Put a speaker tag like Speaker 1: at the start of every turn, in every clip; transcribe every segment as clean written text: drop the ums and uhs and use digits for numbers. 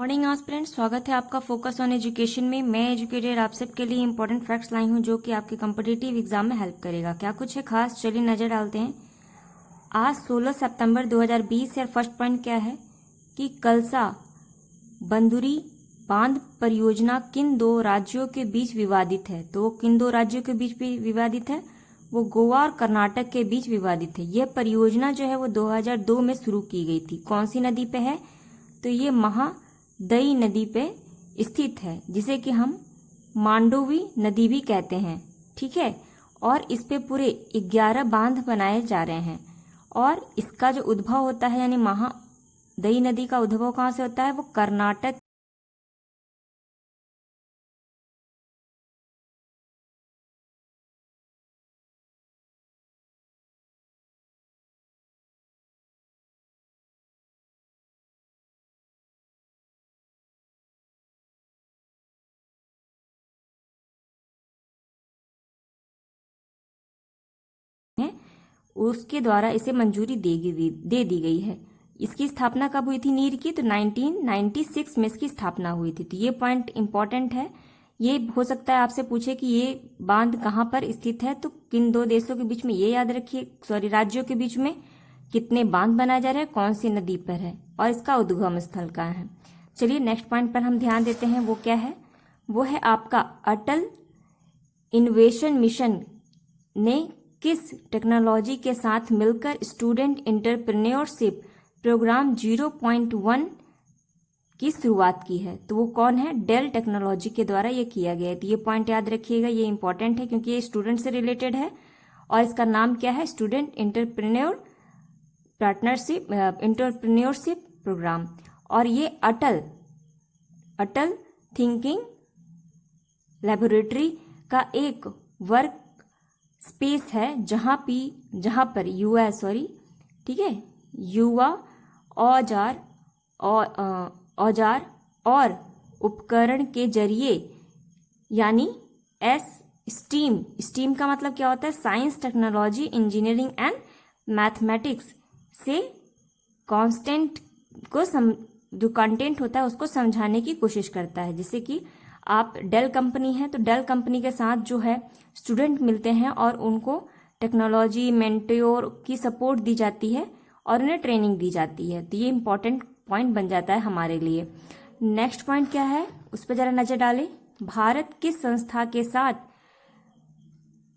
Speaker 1: Morning aspirant, स्वागत है आपका फोकस ऑन एजुकेशन में। मैं एजुकेटेड आप सबके लिए इंपॉर्टेंट फैक्ट्स लाई हूँ जो कि आपके कॉम्पिटिटिव एग्जाम में हेल्प करेगा। क्या कुछ है खास, चलिए नजर डालते हैं। आज 16 सितंबर 2020 है। फर्स्ट पॉइंट क्या है कि कलसा बंदुरी बांध परियोजना किन दो राज्यों के बीच विवादित है। तो किन दो राज्यों के बीच भी विवादित है? वो गोवा और कर्नाटक के बीच विवादित है। यह परियोजना जो है वो 2002 में शुरू की गई थी। कौन सी नदी पे है? तो ये महादई नदी पे स्थित है, जिसे कि हम मांडोवी नदी भी कहते हैं। ठीक है, और इस पे पूरे 11 बांध बनाए जा रहे हैं। और इसका जो उद्भव होता है, यानी महादई नदी का उद्भव कहाँ से होता है? वो कर्नाटक है, उसके द्वारा इसे मंजूरी दे दी गई है। इसकी स्थापना कब हुई थी नीर की? तो 1996 में इसकी स्थापना हुई थी। तो ये पॉइंट इंपॉर्टेंट है। ये हो सकता है आपसे पूछे कि ये बांध कहाँ पर स्थित है, तो किन दो देशों के बीच में, ये याद रखिए, राज्यों के बीच में कितने बांध बनाए जा रहे हैं, कौन सी नदी पर है और इसका उद्गम स्थल कहाँ है। चलिए नेक्स्ट पॉइंट पर हम ध्यान देते हैं। वो क्या है? वो है आपका अटल इनोवेशन मिशन ने किस टेक्नोलॉजी के साथ मिलकर स्टूडेंट एंटरप्रेन्योरशिप प्रोग्राम 0.1 की शुरुआत की है। तो वो कौन है? डेल टेक्नोलॉजी के द्वारा ये किया गया है। तो ये पॉइंट याद रखिएगा, ये इंपॉर्टेंट है क्योंकि ये स्टूडेंट से रिलेटेड है। और इसका नाम क्या है? Student entrepreneurship program. और ये अटल थिंकिंग लेबोरेटरी का एक वर्क स्पेस है जहां पर ठीक है, युवा औजार और उपकरण के जरिए, यानी स्टीम का मतलब क्या होता है? Science, technology, engineering and mathematics से कॉन्स्टेंट को जो कंटेंट होता है उसको समझाने की कोशिश करता है। जैसे कि आप डेल कंपनी है, तो डेल कंपनी के साथ जो है स्टूडेंट मिलते हैं और उनको टेक्नोलॉजी मेंटोर की सपोर्ट दी जाती है और उन्हें ट्रेनिंग दी जाती है। तो ये इंपॉर्टेंट पॉइंट बन जाता है हमारे लिए। नेक्स्ट पॉइंट क्या है, उस पर जरा नजर डालें। भारत किस संस्था के साथ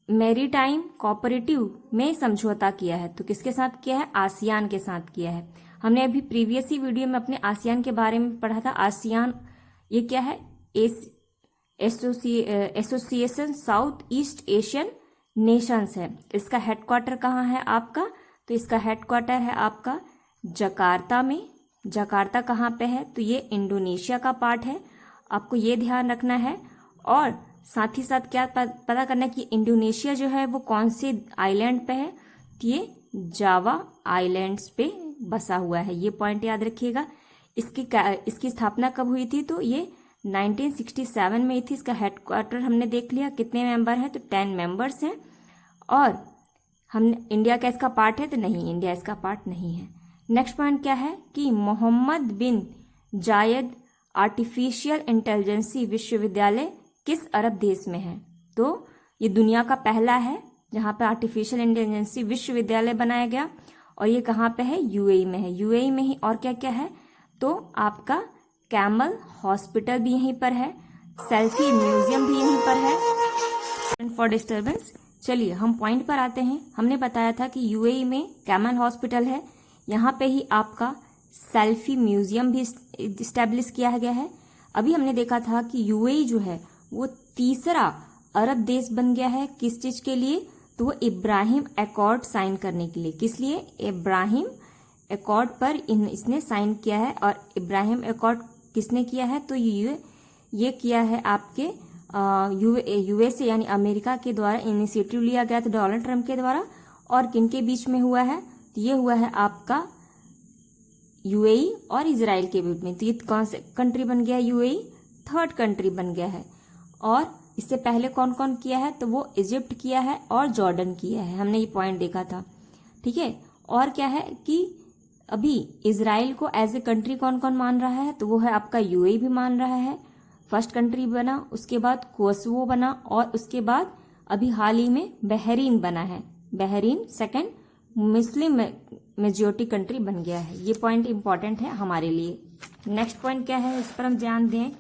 Speaker 1: मैरीटाइम कोऑपरेटिव में समझौता किया है? तो किसके साथ किया है? आसियान के साथ किया है। हमने अभी प्रीवियस ही वीडियो में अपने आसियान के बारे में पढ़ा था। आसियान ये क्या है? Association south east Asian Nations है। इसका हेडक्वार्टर कहाँ है आपका? तो इसका हेडक्वार्टर है आपका जकार्ता में। जकार्ता कहाँ पे है? तो ये इंडोनेशिया का पार्ट है, आपको ये ध्यान रखना है। और साथ ही साथ क्या पता करना है कि इंडोनेशिया जो है वो कौन से आइलैंड पे है? तो ये जावा आइलैंड्स पे बसा हुआ है। ये पॉइंट याद रखिएगा। इसकी स्थापना कब हुई थी? तो ये 1967 में थी। इसका हेडक्वार्टर हमने देख लिया। कितने मेंबर हैं? तो 10 मेंबर्स हैं। और हमने इंडिया का इसका पार्ट है? तो नहीं, इंडिया इसका पार्ट नहीं है। नेक्स्ट पॉइंट क्या है कि मोहम्मद बिन जायद आर्टिफिशियल इंटेलिजेंसी विश्वविद्यालय किस अरब देश में है? तो ये दुनिया का पहला है जहाँ पे आर्टिफिशियल इंटेलिजेंसी विश्वविद्यालय बनाया गया। और ये कहाँ पे है? यूएई में है। यूएई में ही और क्या क्या है? तो आपका कैमल हॉस्पिटल भी यहीं पर है, सेल्फी म्यूजियम भी यहीं पर है। फॉर डिस्टर्बेंस, चलिए हम पॉइंट पर आते हैं। हमने बताया था कि यूएई में कैमल हॉस्पिटल है, यहाँ पे ही आपका सेल्फी म्यूजियम भी इस्टेब्लिश किया गया है। अभी हमने देखा था कि यूएई जो है वो तीसरा अरब देश बन गया है। किस चीज के लिए? तो वो इब्राहिम एकॉर्ड साइन करने के लिए। किस लिए? इब्राहिम एकॉर्ड पर इसने साइन किया है। और इब्राहिम एकॉर्ड किसने किया है? तो ये किया है आपके यूएसए यानी अमेरिका के द्वारा इनिशिएटिव लिया गया था डोनाल्ड ट्रंप के द्वारा। और किनके बीच में हुआ है? तो ये हुआ है आपका यूएई और इजराइल के बीच में। तो ये कौन से कंट्री बन गया? यूएई थर्ड कंट्री बन गया है। और इससे पहले कौन कौन किया है? तो वो इजिप्ट किया है और जॉर्डन किया है। हमने ये पॉइंट देखा था। ठीक है, और क्या है कि अभी इजराइल को एज ए कंट्री कौन कौन मान रहा है, तो वो है आपका यूएई भी मान रहा है, फर्स्ट कंट्री बना, उसके बाद कोसोवो बना, और उसके बाद अभी हाल ही में बहरीन बना है। Bahrain second Muslim majority country बन गया है। ये पॉइंट इंपॉर्टेंट है हमारे लिए। नेक्स्ट पॉइंट क्या है, इस पर हम ध्यान दें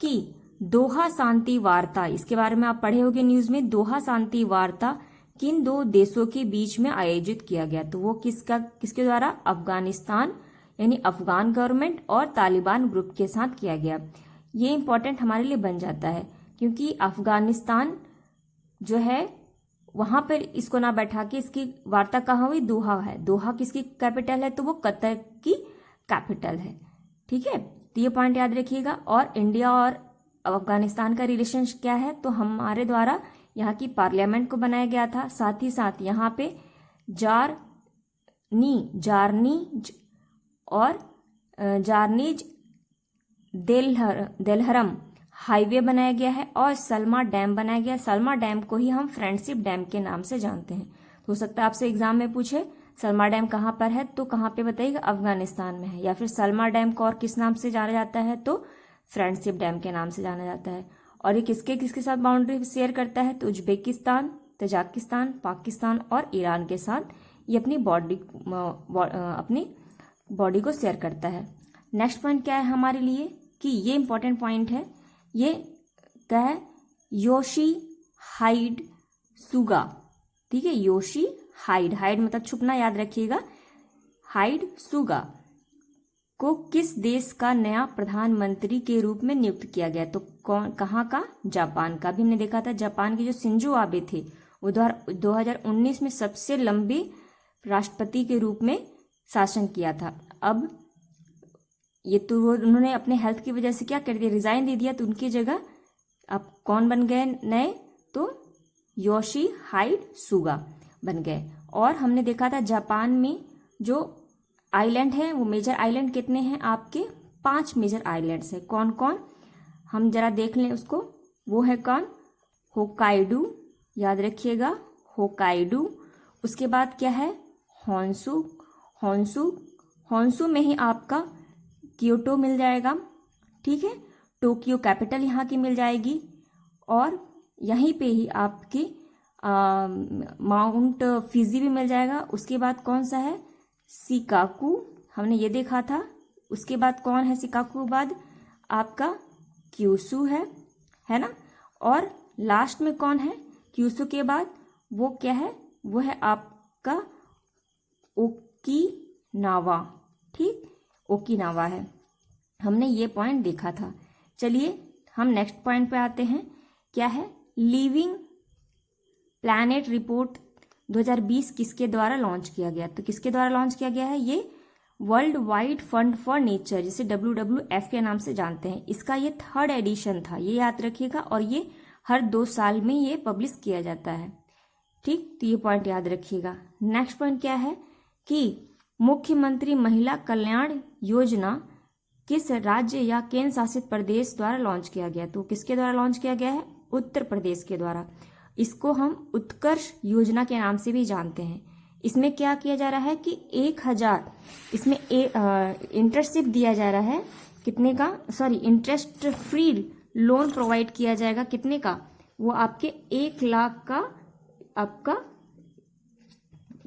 Speaker 1: कि दोहा शांति वार्ता, इसके बारे में आप पढ़े होंगे न्यूज में। दोहा शांति वार्ता किन दो देशों के बीच में आयोजित किया गया, तो वो किसके द्वारा, अफगानिस्तान यानी अफगान गवर्नमेंट और तालिबान ग्रुप के साथ किया गया। ये इंपॉर्टेंट हमारे लिए बन जाता है क्योंकि अफगानिस्तान जो है वहां पर इसको ना बैठा के इसकी वार्ता कहाँ हुई, दोहा है। दोहा किसकी कैपिटल है, तो वो कतर की कैपिटल है। ठीक है, तो ये पॉइंट याद रखिएगा। और इंडिया और अफगानिस्तान का रिलेशन क्या है, तो हमारे द्वारा यहाँ की पार्लियामेंट को बनाया गया था। साथ ही साथ यहाँ पे जारनीज देलहरम हाईवे बनाया गया है और सलमा डैम बनाया गया। सलमा डैम को ही हम फ्रेंडशिप डैम के नाम से जानते हैं। तो हो सकता है आपसे एग्जाम में पूछे सलमा डैम कहाँ पर है, तो कहाँ पे बताइएगा, अफगानिस्तान में है। या फिर सलमा डैम को और किस नाम से जाना जाता है, तो फ्रेंडशिप डैम के नाम से जाना जाता है। और ये किसके किसके साथ बाउंड्री शेयर करता है, तो उज्बेकिस्तान, तजाकिस्तान, पाकिस्तान और ईरान के साथ ये अपनी बॉडी को शेयर करता है। नेक्स्ट पॉइंट क्या है हमारे लिए कि ये इंपॉर्टेंट पॉइंट है, ये क्या है, योशी हाइड सुगा। ठीक है, योशी हाइड मतलब छुपना, याद रखिएगा। हाइड सुगा को किस देश का नया प्रधानमंत्री के रूप में नियुक्त किया गया, तो कहाँ का, जापान का। भी हमने देखा था जापान के जो शिंजो आबे थे वो 2019 में सबसे लंबे राष्ट्रपति के रूप में शासन किया था। अब ये तो उन्होंने अपने हेल्थ की वजह से क्या कर दिया, रिजाइन दे दिया, तो उनकी जगह अब कौन बन गए नए, तो योशी हाइड सुगा बन गए। और हमने देखा था जापान में जो आइलैंड है वो मेजर आइलैंड कितने हैं आपके, 5 मेजर आइलैंड्स है। कौन कौन, हम जरा देख लें उसको। वो है कौन, होकाइडू, याद रखिएगा होकाइडू। उसके बाद क्या है, होन्शु। होन्शु में ही आपका क्योटो मिल जाएगा। ठीक है, टोक्यो कैपिटल यहाँ की मिल जाएगी। और यहीं पे ही आपकी माउंट फिजी भी मिल जाएगा। उसके बाद कौन सा है, शिकाकू, हमने ये देखा था। उसके बाद कौन है, शिकाकू के बाद आपका क्यूशू है ना। और लास्ट में कौन है क्यूशू के बाद, वो क्या है, वो है आपका ओकिनावा। ठीक, ओकिनावा है। हमने ये पॉइंट देखा था। चलिए हम नेक्स्ट पॉइंट पे आते हैं। क्या है, लिविंग प्लैनेट रिपोर्ट 2020 किसके द्वारा लॉन्च किया गया, तो किसके द्वारा लॉन्च किया गया है, ये world wide fund for nature, जिसे WWF के नाम से जानते हैं। इसका ये 3rd एडिशन था, ये याद रखिएगा। और ये हर 2 साल में ये पब्लिश किया जाता है। ठीक, तो ये पॉइंट याद रखिएगा। नेक्स्ट पॉइंट क्या है कि मुख्यमंत्री महिला कल्याण योजना किस राज्य या केंद्र शासित प्रदेश द्वारा लॉन्च किया गया, तो किसके द्वारा लॉन्च किया गया है, उत्तर प्रदेश के द्वारा। इसको हम उत्कर्ष योजना के नाम से भी जानते हैं। इसमें क्या किया जा रहा है कि 1000 इसमें इंटर्नशिप दिया जा रहा है, कितने का, इंटरेस्ट फ्री लोन प्रोवाइड किया जाएगा, कितने का, वो आपके 1 लाख का आपका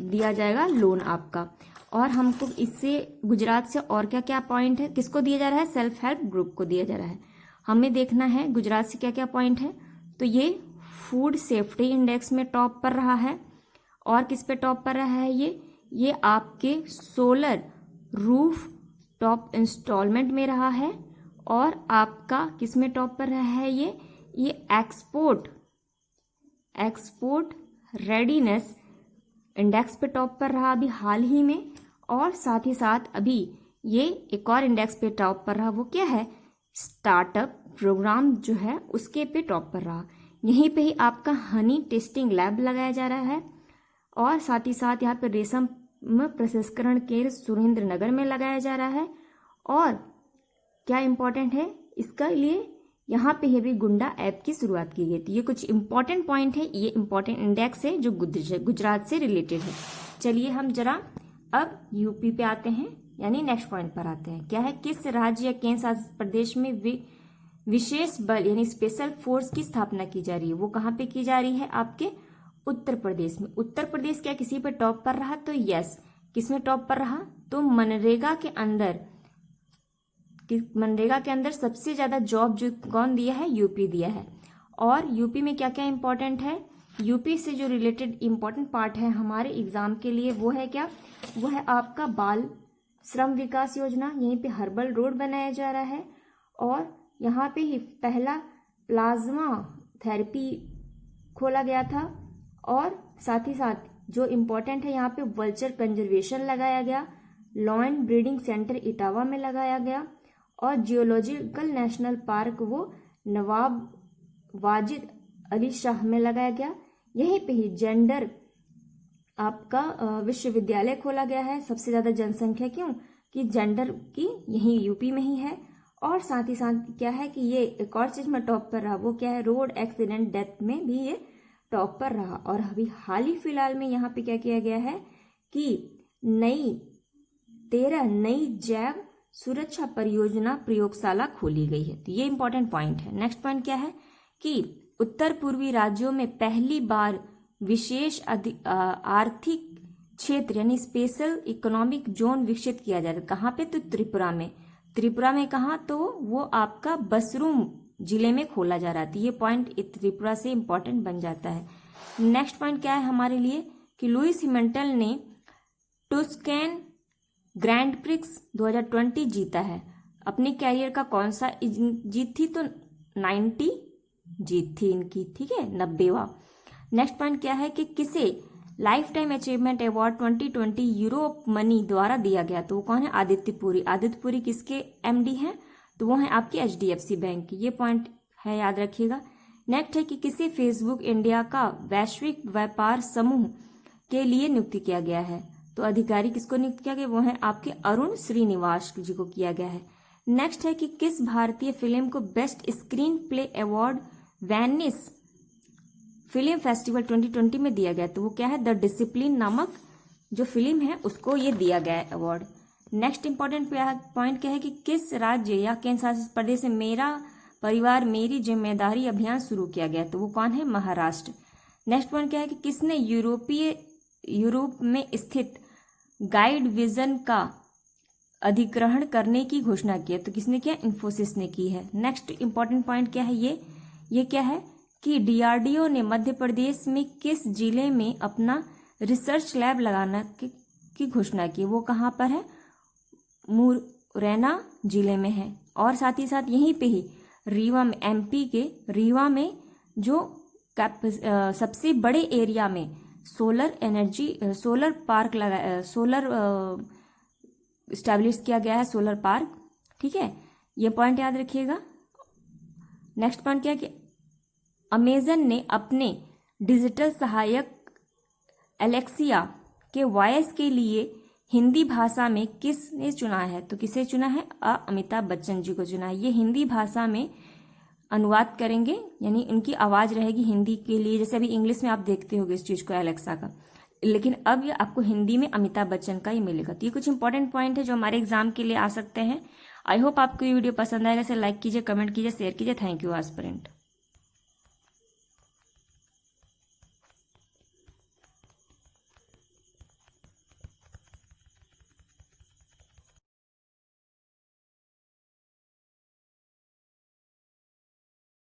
Speaker 1: दिया जाएगा लोन आपका। और हमको इससे गुजरात से और क्या क्या पॉइंट है, किसको दिया जा रहा है, सेल्फ हेल्प ग्रुप को दिया जा रहा है। हमें देखना है गुजरात से क्या क्या पॉइंट है, तो ये फूड सेफ्टी इंडेक्स में टॉप पर रहा है। और किस पे टॉप पर रहा है, ये आपके सोलर रूफ टॉप इंस्टॉलमेंट में रहा है। और आपका किस में टॉप पर रहा है, ये एक्सपोर्ट रेडीनेस इंडेक्स पे टॉप पर रहा अभी हाल ही में। और साथ ही साथ अभी ये एक और इंडेक्स पे टॉप पर रहा, वो क्या है, स्टार्टअप प्रोग्राम जो है उसके पे टॉप पर रहा। यहीं पे ही आपका हनी टेस्टिंग लैब लगाया जा रहा है। और साथ ही साथ यहाँ पे रेशम प्रसंस्करण केंद्र सुरेंद्र नगर में लगाया जा रहा है। और क्या इंपॉर्टेंट है इसका लिए, यहाँ पे ये भी गुंडा ऐप की शुरुआत की गई थी। ये कुछ इंपॉर्टेंट पॉइंट है, ये इंपॉर्टेंट इंडेक्स है जो गुजरात से रिलेटेड है। चलिए हम जरा अब यूपी पे आते हैं। यानी नेक्स्ट पॉइंट पर आते हैं। क्या है, किस राज्य या केंद्र शासित प्रदेश में विशेष बल यानी स्पेशल फोर्स की स्थापना की जा रही है? वो कहाँ पे की जा रही है? आपके उत्तर प्रदेश में। उत्तर प्रदेश क्या किसी पे टॉप पर रहा? तो यस, किसमें टॉप पर रहा? तो मनरेगा के अंदर सबसे ज्यादा जॉब जो कौन दिया है? यूपी दिया है। और यूपी में क्या क्या इंपॉर्टेंट है? यूपी से जो रिलेटेड इंपॉर्टेंट पार्ट है हमारे एग्जाम के लिए वो है क्या? वो है आपका बाल श्रम विकास योजना। यहीं पे हर्बल रोड बनाया जा रहा है और यहाँ पे ही पहला प्लाज्मा थेरेपी खोला गया था। और साथ ही साथ जो इम्पोर्टेंट है यहाँ पे वल्चर कंजर्वेशन लगाया गया, लॉयन ब्रीडिंग सेंटर इटावा में लगाया गया और जियोलॉजिकल नेशनल पार्क वो नवाब वाजिद अली शाह में लगाया गया। यहीं पे ही जेंडर आपका विश्वविद्यालय खोला गया है। सबसे ज्यादा जनसंख्या क्यों? कि जेंडर की यही यूपी में ही है। और साथ ही साथ क्या है कि ये एक और चीज में टॉप पर रहा, वो क्या है? रोड एक्सीडेंट डेथ में भी ये टॉप पर रहा। और अभी हाल ही फिलहाल में यहाँ पे क्या किया गया है कि 13 नई जैव सुरक्षा परियोजना प्रयोगशाला खोली गई है। तो ये इंपॉर्टेंट पॉइंट है। नेक्स्ट पॉइंट क्या है कि उत्तर पूर्वी राज्यों में पहली बार विशेष आर्थिक क्षेत्र यानी स्पेशल इकोनॉमिक जोन विकसित किया जा रहा है। कहाँ पे? तो त्रिपुरा में। त्रिपुरा में कहाँ? तो वो आपका बसरूम जिले में खोला जा रहा था। ये पॉइंट त्रिपुरा से इंपॉर्टेंट बन जाता है। नेक्स्ट पॉइंट क्या है हमारे लिए कि लुइस हैमिल्टन ने टस्केन ग्रैंड प्रिक्स 2020 जीता है। अपने कैरियर का कौन सा जीत थी? तो 90 जीत थी इनकी, ठीक है, 90वां। नेक्स्ट पॉइंट क्या है कि किसे life time achievement award 2020 Europe money द्वारा दिया गया? तो वो कौन है? आदित्य पुरी। आदित्य पुरी किसके एमडी हैं? तो वो है आपकी एचडीएफसी बैंक की। ये पॉइंट है, याद रखिएगा। नेक्स्ट है कि किसे फेसबुक इंडिया का वैश्विक व्यापार समूह के लिए नियुक्त किया गया है? तो अधिकारी किसको नियुक्त किया गया? वो है आपके अरुण श्रीनिवास जी को किया गया है। नेक्स्ट है कि किस भारतीय फिल्म को best screen play award Venice film festival 2020 में दिया गया? तो वो क्या है? द डिसिप्लिन नामक जो फिल्म है उसको ये दिया गया है अवार्ड। नेक्स्ट इंपॉर्टेंट पॉइंट क्या है कि किस राज्य या केंद्र शासित प्रदेश से मेरा परिवार मेरी जिम्मेदारी अभियान शुरू किया गया? तो वो कौन है? महाराष्ट्र। नेक्स्ट पॉइंट क्या है कि किसने यूरोप में स्थित गाइड विजन का अधिग्रहण करने की घोषणा की है? तो किसने किया? इन्फोसिस ने की है। नेक्स्ट इंपॉर्टेंट पॉइंट क्या है? ये क्या है कि डीआरडीओ ने मध्य प्रदेश में किस जिले में अपना रिसर्च लैब लगाना की घोषणा की? वो कहाँ पर है? मुरैना जिले में है। और साथ ही साथ यहीं पे ही रीवा में, एमपी के रीवा में जो सबसे बड़े एरिया में सोलर पार्क स्टैब्लिश किया गया है, सोलर पार्क, ठीक है। ये पॉइंट याद रखिएगा। नेक्स्ट पॉइंट क्या है कि अमेजन ने अपने डिजिटल सहायक एलेक्सिया के वॉइस के लिए हिंदी भाषा में किसने चुना है? तो किसे चुना है? अमिताभ बच्चन जी को चुना है। ये हिंदी भाषा में अनुवाद करेंगे, यानी उनकी आवाज रहेगी हिंदी के लिए। जैसे अभी इंग्लिश में आप देखते होगे इस चीज को एलेक्सा का, लेकिन अब ये आपको हिंदी में अमिताभ बच्चन का ही मिलेगा। तो ये कुछ इंपॉर्टेंट पॉइंट है जो हमारे एग्जाम के लिए आ सकते हैं। आई होप आपको ये वीडियो पसंद आएगा। इसे लाइक कीजिए, कमेंट कीजिए, शेयर कीजिए। Thank you aspirant.